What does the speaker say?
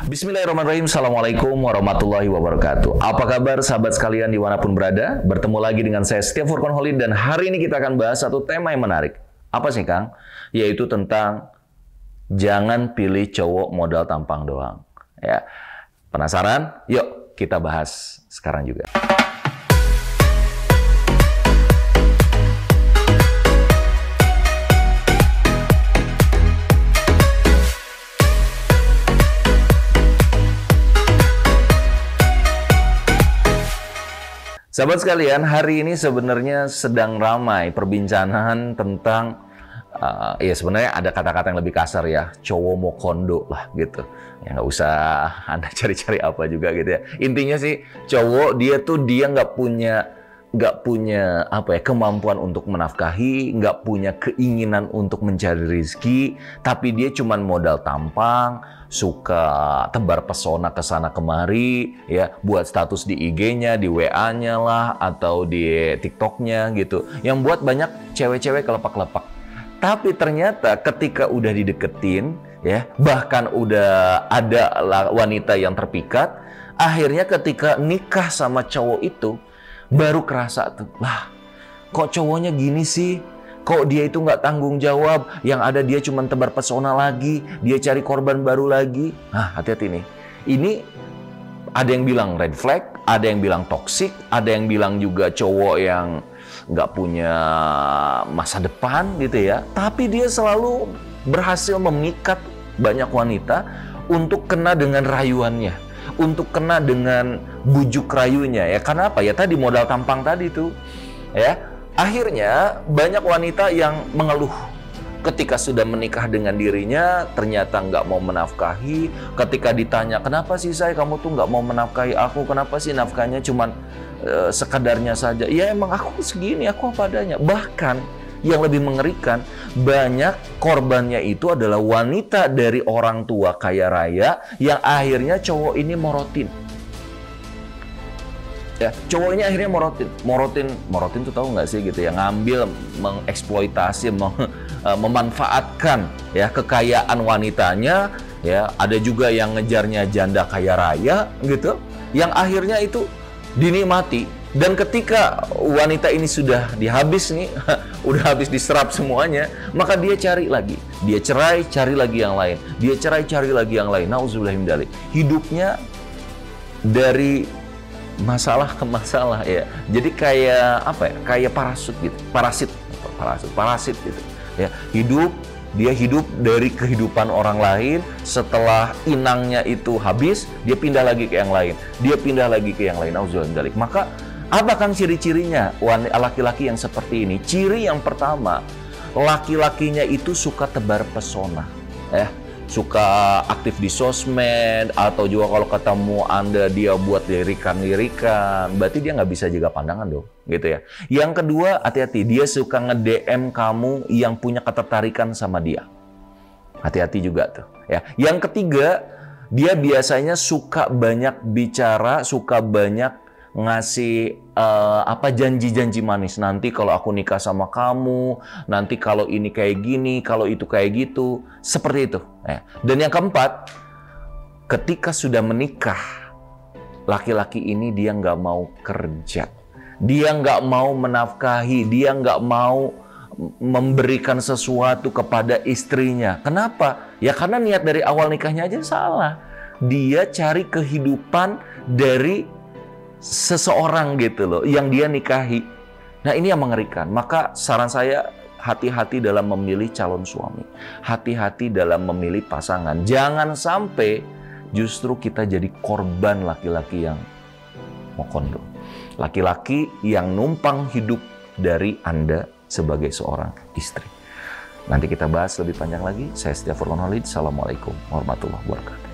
Bismillahirrahmanirrahim. Assalamualaikum warahmatullahi wabarakatuh. Apa kabar sahabat sekalian dimanapun berada? Bertemu lagi dengan saya Setia Furqan Khalid dan hari ini kita akan bahas satu tema yang menarik. Apa sih Kang? Yaitu tentang jangan pilih cowok modal tampang doang. Ya, penasaran? Yuk kita bahas sekarang juga. Sahabat sekalian, hari ini sebenarnya sedang ramai perbincangan tentang ya sebenarnya ada kata-kata yang lebih kasar ya, cowok mau kondo lah gitu. Ya nggak usah Anda cari-cari apa juga gitu ya. Intinya sih cowok dia nggak punya apa ya, kemampuan untuk menafkahi, nggak punya keinginan untuk mencari rezeki, tapi dia cuman modal tampang, suka tebar pesona ke sana kemari, ya buat status di IG-nya, di WA-nya lah, atau di TikTok-nya gitu, yang buat banyak cewek-cewek kelepak-kelepak. Tapi ternyata ketika udah dideketin, ya bahkan udah ada wanita yang terpikat, akhirnya ketika nikah sama cowok itu, baru kerasa tuh, lah kok cowoknya gini sih? Kok dia itu nggak tanggung jawab? Yang ada dia cuma tebar pesona lagi, dia cari korban baru lagi. Nah, hati-hati nih. Ini ada yang bilang red flag, ada yang bilang toxic, ada yang bilang juga cowok yang nggak punya masa depan gitu ya. Tapi dia selalu berhasil memikat banyak wanita untuk kena dengan rayuannya, untuk kena dengan bujuk rayunya ya. Karena apa ya, tadi modal tampang tadi tuh ya. Akhirnya banyak wanita yang mengeluh ketika sudah menikah dengan dirinya ternyata nggak mau menafkahi. Ketika ditanya, kenapa sih saya kamu tuh nggak mau menafkahi aku, kenapa sih nafkahnya cuman sekadarnya saja? Ya emang aku segini, aku apa adanya. Bahkan yang lebih mengerikan, banyak korbannya itu adalah wanita dari orang tua kaya raya yang akhirnya cowok ini morotin. Ya, cowok ini akhirnya morotin tuh tahu nggak sih gitu ya, ngambil, mengeksploitasi, memanfaatkan ya kekayaan wanitanya. Ya, ada juga yang ngejarnya janda kaya raya gitu, yang akhirnya itu dinikmati. Dan ketika wanita ini sudah dihabis nih, udah habis diserap semuanya, maka dia cari lagi, dia cerai, cari lagi yang lain, dia cerai, cari lagi yang lain. Nauzubillah min dzalik. Hidupnya dari masalah ke masalah ya. Jadi kayak apa ya? Kayak parasit gitu. Ya, dia hidup dari kehidupan orang lain. Setelah inangnya itu habis, dia pindah lagi ke yang lain. Dia pindah lagi ke yang lain. Auzubillahi min dzalik. Maka apa kan ciri-cirinya laki-laki yang seperti ini? Ciri yang pertama, laki-lakinya itu suka tebar pesona. Ya. Suka aktif di sosmed, atau juga kalau ketemu Anda dia buat lirikan-lirikan, berarti dia nggak bisa jaga pandangan dong, gitu ya. Yang kedua, hati-hati, dia suka nge-DM kamu yang punya ketertarikan sama dia. Hati-hati juga tuh, ya. Yang ketiga, dia biasanya suka banyak bicara, suka banyak ngasih janji-janji manis. Nanti kalau aku nikah sama kamu, nanti kalau ini kayak gini, kalau itu kayak gitu, seperti itu. Dan yang keempat, ketika sudah menikah, laki-laki ini dia nggak mau kerja, dia nggak mau menafkahi, dia nggak mau memberikan sesuatu kepada istrinya. Kenapa? Ya karena niat dari awal nikahnya aja salah. Dia cari kehidupan dari seseorang gitu loh, yang dia nikahi. Nah ini yang mengerikan. Maka saran saya, hati-hati dalam memilih calon suami, hati-hati dalam memilih pasangan. Jangan sampai justru kita jadi korban laki-laki yang mau kondo, laki-laki yang numpang hidup dari Anda sebagai seorang istri. Nanti kita bahas lebih panjang lagi. Saya Setia Furqan Khalid. Assalamualaikum warahmatullahi wabarakatuh.